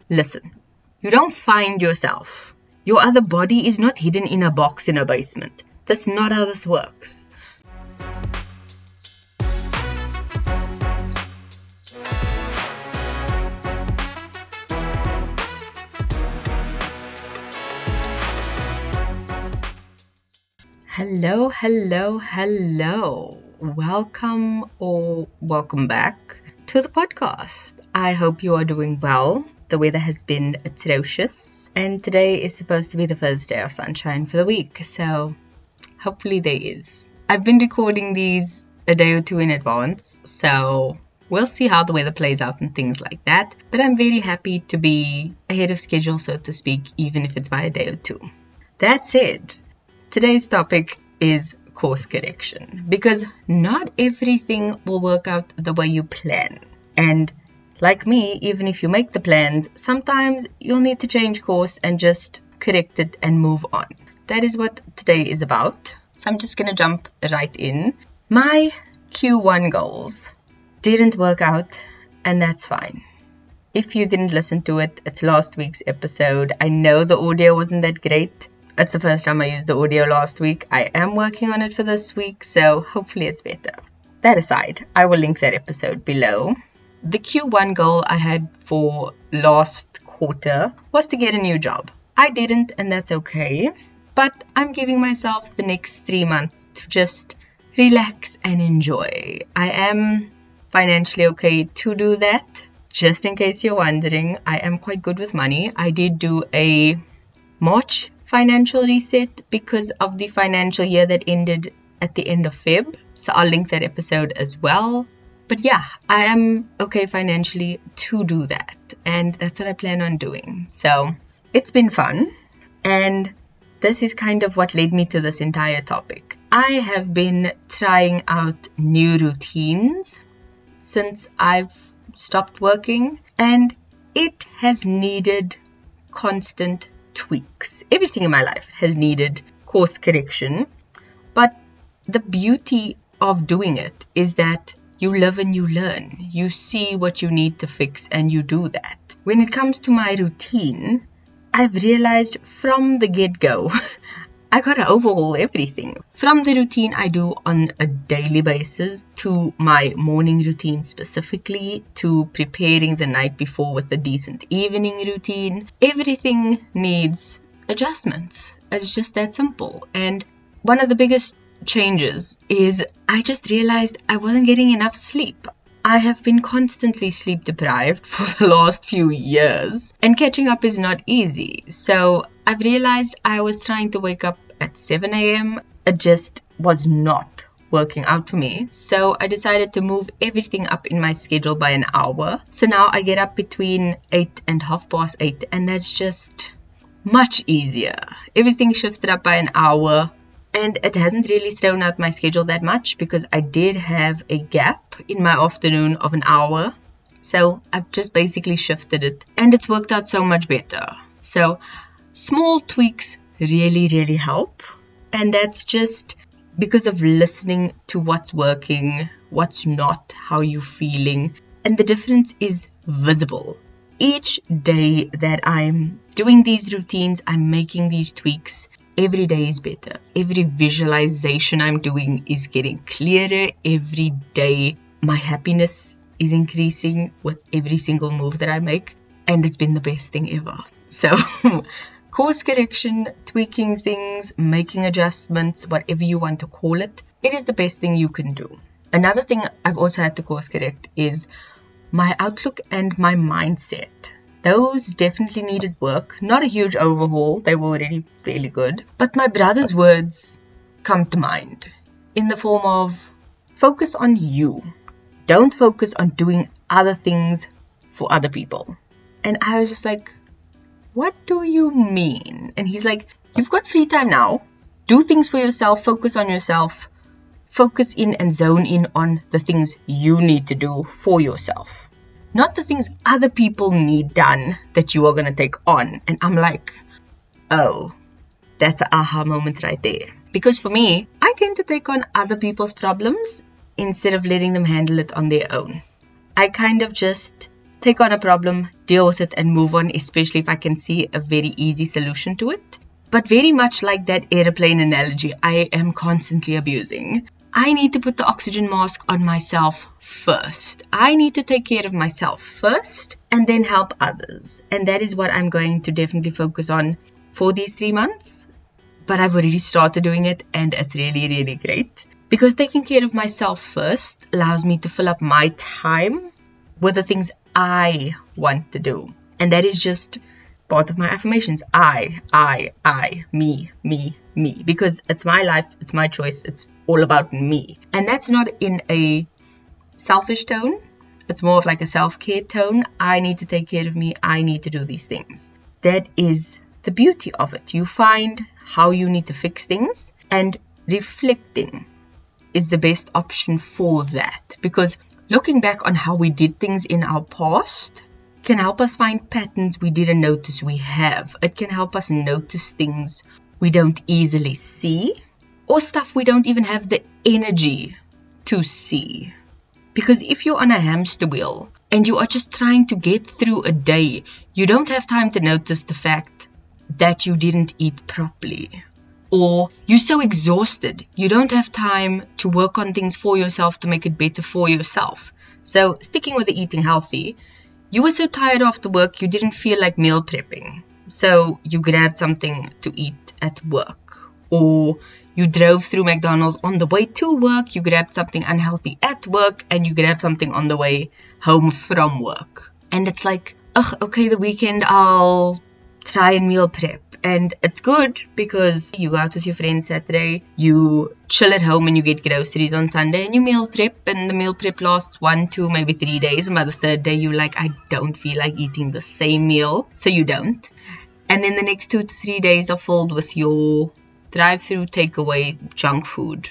Listen, you don't find yourself. Your other body is not hidden in a box in a basement. That's not how this works. Hello. Welcome back to the podcast. I hope you are doing well. The weather has been atrocious, and today is supposed to be the first day of sunshine for the week, so hopefully there is. I've been recording these a day or two in advance, so we'll see how the weather plays out and things like that, but I'm very happy to be ahead of schedule, so to speak, even if it's by a day or two. That said, today's topic is course correction, because not everything will work out the way you plan. And like me, even if you make the plans, sometimes you'll need to change course and just correct it and move on. That is what today is about. So I'm just going to jump right in. My Q1 goals didn't work out, and that's fine. If you didn't listen to it, it's last week's episode. I know the audio wasn't that great. It's the first time I used the audio last week. I am working on it for this week, so hopefully it's better. That aside, I will link that episode below. The Q1 goal I had for last quarter was to get a new job. I didn't, and that's okay. But I'm giving myself the next 3 months to just relax and enjoy. I am financially okay to do that. Just in case you're wondering, I am quite good with money. I did do a March financial reset because of the financial year that ended at the end of Feb. So I'll link that episode as well. But yeah, I am okay financially to do that. And that's what I plan on doing. So it's been fun. And this is kind of what led me to this entire topic. I have been trying out new routines since I've stopped working. And it has needed constant tweaks. Everything in my life has needed course correction, but the beauty of doing it is that you live and you learn. You see what you need to fix and you do that. When it comes to my routine, I've realized from the get-go, I gotta overhaul everything. From the routine I do on a daily basis, to my morning routine specifically, to preparing the night before with a decent evening routine. Everything needs adjustments. It's just that simple. And one of the biggest changes is I just realized I wasn't getting enough sleep. I have been constantly sleep deprived for the last few years, and catching up is not easy. So I've realized I was trying to wake up at 7 a.m. It just was not working out for me. So I decided to move everything up in my schedule by an hour. So now I get up between 8 and 8:30, and that's just much easier. Everything shifted up by an hour. And it hasn't really thrown out my schedule that much because I did have a gap in my afternoon of an hour. So I've just basically shifted it and it's worked out so much better. So small tweaks really help. And that's just because of listening to what's working, what's not, how you're feeling. And the difference is visible. Each day that I'm doing these routines, I'm making these tweaks. Every day is better. Every visualization I'm doing is getting clearer. Every day my happiness is increasing with every single move that I make. And it's been the best thing ever. So course correction, tweaking things, making adjustments, whatever you want to call it, it is the best thing you can do. Another thing I've also had to course correct is my outlook and my mindset. Those definitely needed work. Not a huge overhaul. They were already fairly good. But my brother's words come to mind in the form of focus on you. Don't focus on doing other things for other people. And I was just like, what do you mean? And he's like, you've got free time now. Do things for yourself. Focus on yourself. Focus in and zone in on the things you need to do for yourself. Not the things other people need done that you are going to take on. And I'm like, oh, that's an aha moment right there. Because for me, I tend to take on other people's problems instead of letting them handle it on their own. I kind of just take on a problem, deal with it, and move on, especially if I can see a very easy solution to it. But very much like that airplane analogy I am constantly abusing, I need to put the oxygen mask on myself first. I need to take care of myself first and then help others. And that is what I'm going to definitely focus on for these 3 months. But I've already started doing it, and it's really, really great. Because taking care of myself first allows me to fill up my time with the things I want to do. And that is just part of my affirmations. I, me. Because it's my life, it's my choice, it's all about me. And that's not in a selfish tone. It's more of like a self-care tone. I need to take care of me. I need to do these things. That is the beauty of it. You find how you need to fix things, and reflecting is the best option for that. Because looking back on how we did things in our past can help us find patterns we didn't notice we have. It can help us notice things we don't easily see, or stuff we don't even have the energy to see. Because if you're on a hamster wheel and you are just trying to get through a day, you don't have time to notice the fact that you didn't eat properly. Or you're so exhausted, you don't have time to work on things for yourself to make it better for yourself. So sticking with the eating healthy, you were so tired after work, you didn't feel like meal prepping. So you grabbed something to eat at work. Or you drove through McDonald's on the way to work, you grabbed something unhealthy at work, and you grabbed something on the way home from work. And it's like, okay, the weekend I'll try and meal prep. And it's good because you go out with your friends Saturday, you chill at home and you get groceries on Sunday, and you meal prep, and the meal prep lasts 1, 2, maybe 3 days. And by the third day, you're like, I don't feel like eating the same meal. So you don't. And then the next 2 to 3 days are filled with your drive-through, takeaway, junk food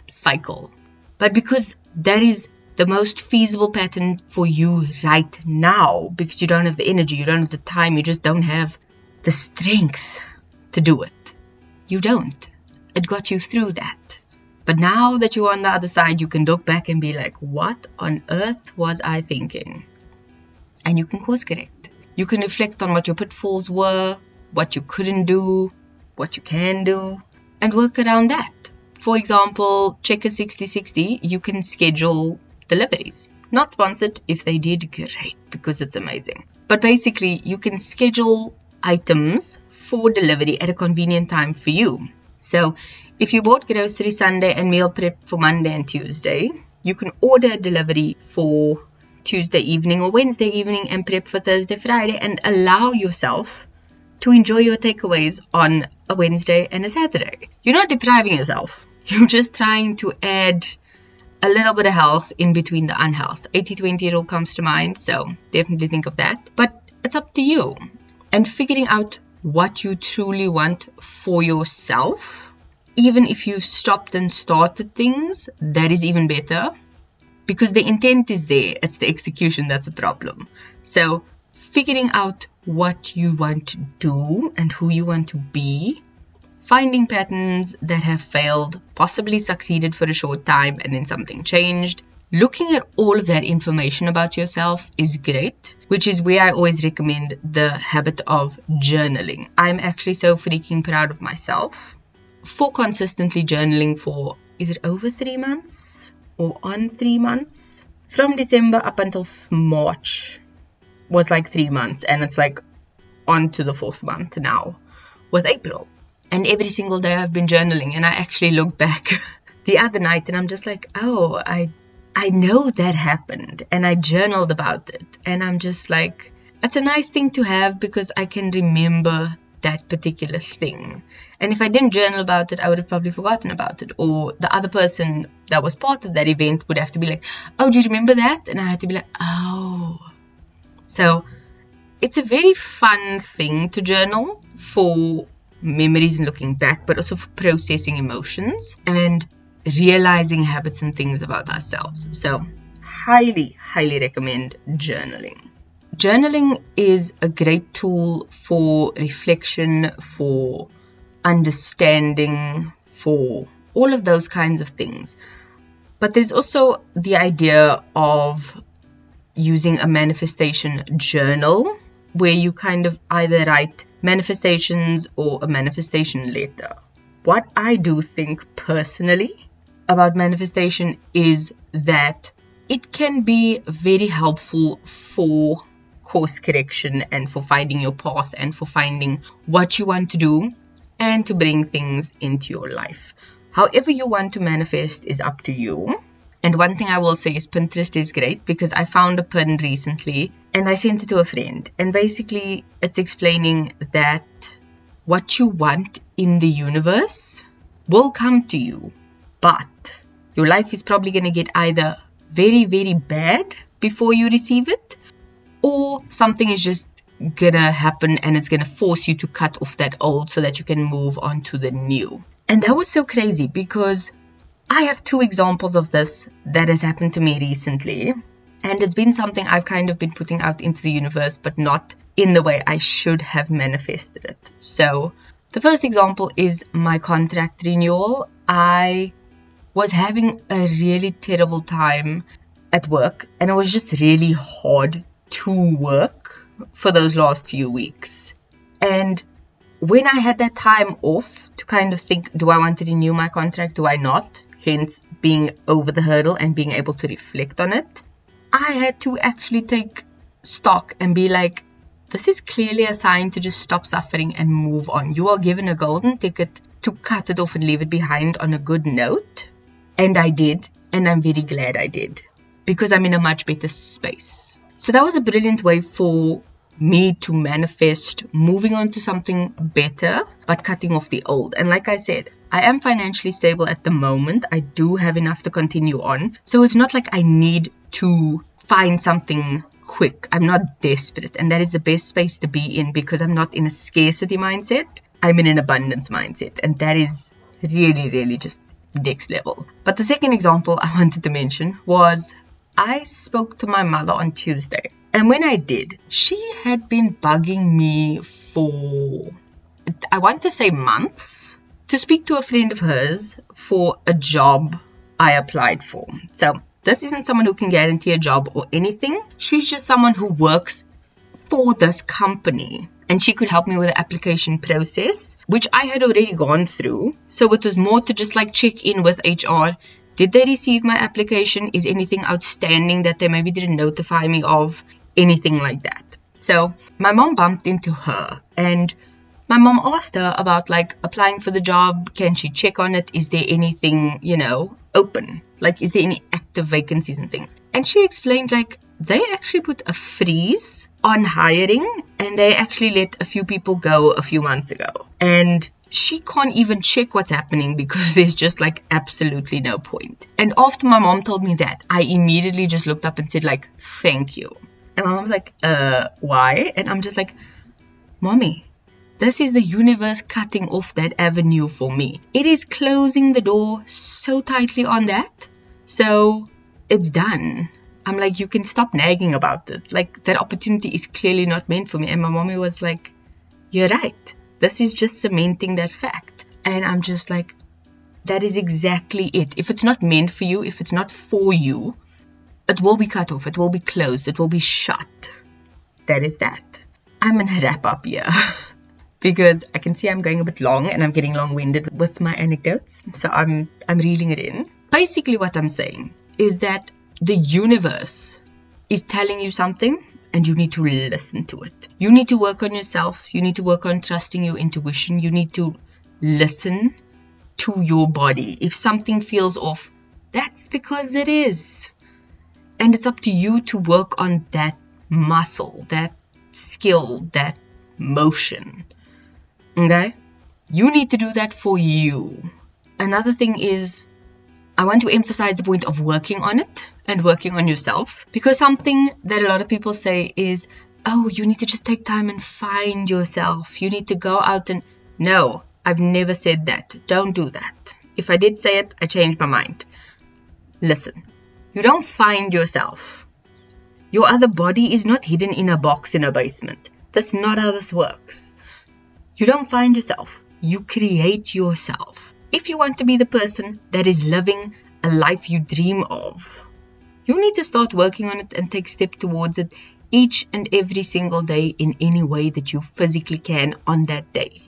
cycle. But because that is the most feasible pattern for you right now, because you don't have the energy, you don't have the time, you just don't have the strength to do it. You don't. It got you through that. But now that you're on the other side, you can look back and be like, what on earth was I thinking? And you can course correct. You can reflect on what your pitfalls were, what you couldn't do, what you can do, and work around that. For example, check a 60/60, you can schedule deliveries. Not sponsored. If they did, great, because it's amazing. But basically, you can schedule items for delivery at a convenient time for you. So if you bought grocery Sunday and meal prep for Monday and Tuesday, you can order delivery for Tuesday evening or Wednesday evening and prep for Thursday, Friday, and allow yourself to enjoy your takeaways on a Wednesday and a Saturday. You're not depriving yourself. You're just trying to add a little bit of health in between the unhealth. 80-20 rule comes to mind, so definitely think of that. But it's up to you. And figuring out what you truly want for yourself, even if you've stopped and started things, that is even better. Because the intent is there, it's the execution that's a problem. So figuring out what you want to do and who you want to be, finding patterns that have failed, possibly succeeded for a short time and then something changed. Looking at all of that information about yourself is great, which is where I always recommend the habit of journaling. I'm actually so freaking proud of myself for consistently journaling for, is it over 3 months or on 3 months? From December up until March was like 3 months, and it's like on to the 4th month now with April. And every single day I've been journaling, and I actually look back the other night and I'm just like, oh, I know that happened, and I journaled about it, and I'm just like, it's a nice thing to have because I can remember that particular thing. And if I didn't journal about it, I would have probably forgotten about it, or the other person that was part of that event would have to be like, oh, do you remember that? And I had to be like, oh. So it's a very fun thing to journal for memories and looking back, but also for processing emotions and realizing habits and things about ourselves. So highly recommend journaling. Journaling is a great tool for reflection, for understanding, for all of those kinds of things. But there's also the idea of using a manifestation journal where you kind of either write manifestations or a manifestation letter. What I do think personally about manifestation is that it can be very helpful for course correction and for finding your path and for finding what you want to do and to bring things into your life. However you want to manifest is up to you. And one thing I will say is Pinterest is great because I found a pin recently and I sent it to a friend. And basically it's explaining that what you want in the universe will come to you. But your life is probably going to get either very, very bad before you receive it, or something is just going to happen and it's going to force you to cut off that old so that you can move on to the new. And that was so crazy because I have 2 examples of this that has happened to me recently. And it's been something I've kind of been putting out into the universe, but not in the way I should have manifested it. So the first example is my contract renewal. I was having a really terrible time at work and it was just really hard to work for those last few weeks. And when I had that time off to kind of think, do I want to renew my contract? Do I not? Hence being over the hurdle and being able to reflect on it. I had to actually take stock and be like, this is clearly a sign to just stop suffering and move on. You are given a golden ticket to cut it off and leave it behind on a good note. And I did. And I'm very glad I did. Because I'm in a much better space. So that was a brilliant way for me to manifest moving on to something better, but cutting off the old. And like I said, I am financially stable at the moment. I do have enough to continue on. So it's not like I need to find something quick. I'm not desperate. And that is the best space to be in because I'm not in a scarcity mindset. I'm in an abundance mindset. And that is really, really just next level. But the second example I wanted to mention was I spoke to my mother on Tuesday. And when I did, she had been bugging me for, I want to say months, to speak to a friend of hers for a job I applied for. So this isn't someone who can guarantee a job or anything. She's just someone who works for this company. And she could help me with the application process, which I had already gone through. So it was more to just like check in with HR. Did they receive my application? Is anything outstanding that they maybe didn't notify me of? Anything like that. So my mom bumped into her and my mom asked her about like applying for the job. Can she check on it? Is there anything, open? Like, is there any active vacancies and things? And she explained like they actually put a freeze on hiring and they actually let a few people go a few months ago. And she can't even check what's happening because there's just like absolutely no point. And after my mom told me that, I immediately just looked up and said like, thank you. And my mom's like, why? And I'm just like, Mommy, this is the universe cutting off that avenue for me. It is closing the door so tightly on that. So it's done. I'm like, you can stop nagging about it. Like, that opportunity is clearly not meant for me. And my mommy was like, you're right. This is just cementing that fact. And I'm just like, that is exactly it. If it's not meant for you, if it's not for you, it will be cut off. It will be closed. It will be shut. That is that. I'm going to wrap up here because I can see I'm going a bit long and I'm getting long-winded with my anecdotes. So I'm reeling it in. Basically what I'm saying is that the universe is telling you something and you need to listen to it. You need to work on yourself. You need to work on trusting your intuition. You need to listen to your body. If something feels off, that's because it is. And it's up to you to work on that muscle, that skill, that motion. Okay? You need to do that for you. Another thing is, I want to emphasize the point of working on it and working on yourself. Because something that a lot of people say is, oh, you need to just take time and find yourself. You need to go out and... No, I've never said that. Don't do that. If I did say it, I changed my mind. Listen. You don't find yourself. Your other body is not hidden in a box in a basement. That's not how this works. You don't find yourself. You create yourself. If you want to be the person that is living a life you dream of, You need to start working on it and take steps towards it each and every single day in any way that you physically can on that day.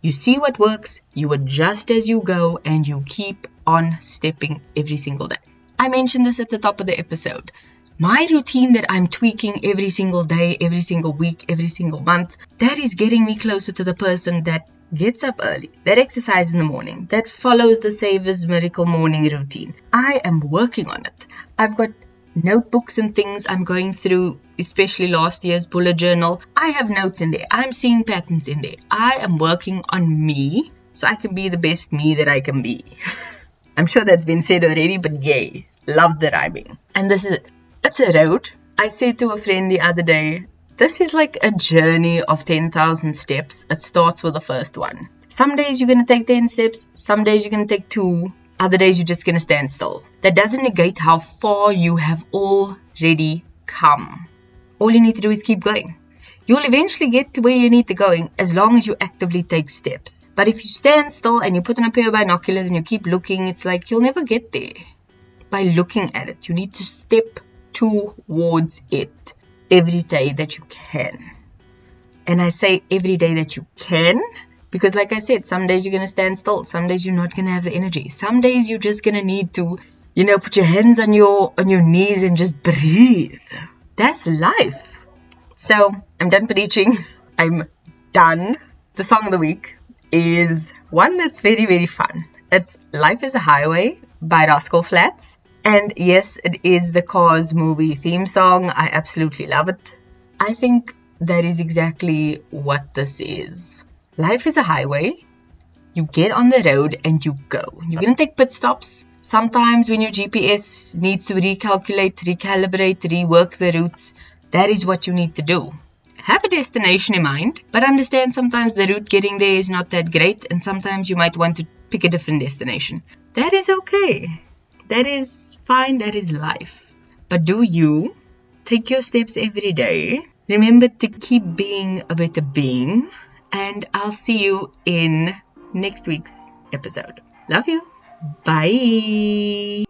You see what works, you adjust as you go, and you keep on stepping every single day. I mentioned this at the top of the episode. My routine that I'm tweaking every single day, every single week, every single month, that is getting me closer to the person that gets up early, that exercises in the morning, that follows the Saver's Miracle morning routine. I am working on it. I've got notebooks and things I'm going through, especially last year's bullet journal. I have notes in there. I'm seeing patterns in there. I am working on me so I can be the best me that I can be. I'm sure that's been said already, but yay, love the rhyming. And it's a road. I said to a friend the other day, this is like a journey of 10,000 steps. It starts with the first one. Some days you're going to take 10 steps. Some days you're going to take 2. Other days you're just going to stand still. That doesn't negate how far you have already come. All you need to do is keep going. You'll eventually get to where you need to go as long as you actively take steps. But if you stand still and you put on a pair of binoculars and you keep looking, it's like you'll never get there. By looking at it, you need to step towards it every day that you can. And I say every day that you can because, like I said, some days you're going to stand still. Some days you're not going to have the energy. Some days you're just going to need to, put your hands on your knees and just breathe. That's life. So I'm done preaching. I'm done. The song of the week is one that's very, very fun. It's Life is a Highway by Rascal Flatts. And yes, it is the Cars movie theme song. I absolutely love it. I think that is exactly what this is. Life is a highway. You get on the road and you go. You're going to take pit stops. Sometimes when your GPS needs to recalculate, recalibrate, rework the routes, that is what you need to do. Have a destination in mind, but understand sometimes the route getting there is not that great, and sometimes you might want to pick a different destination. That is okay. That is fine. That is life. But do you take your steps every day? Remember to keep being a better being, and I'll see you in next week's episode. Love you. Bye.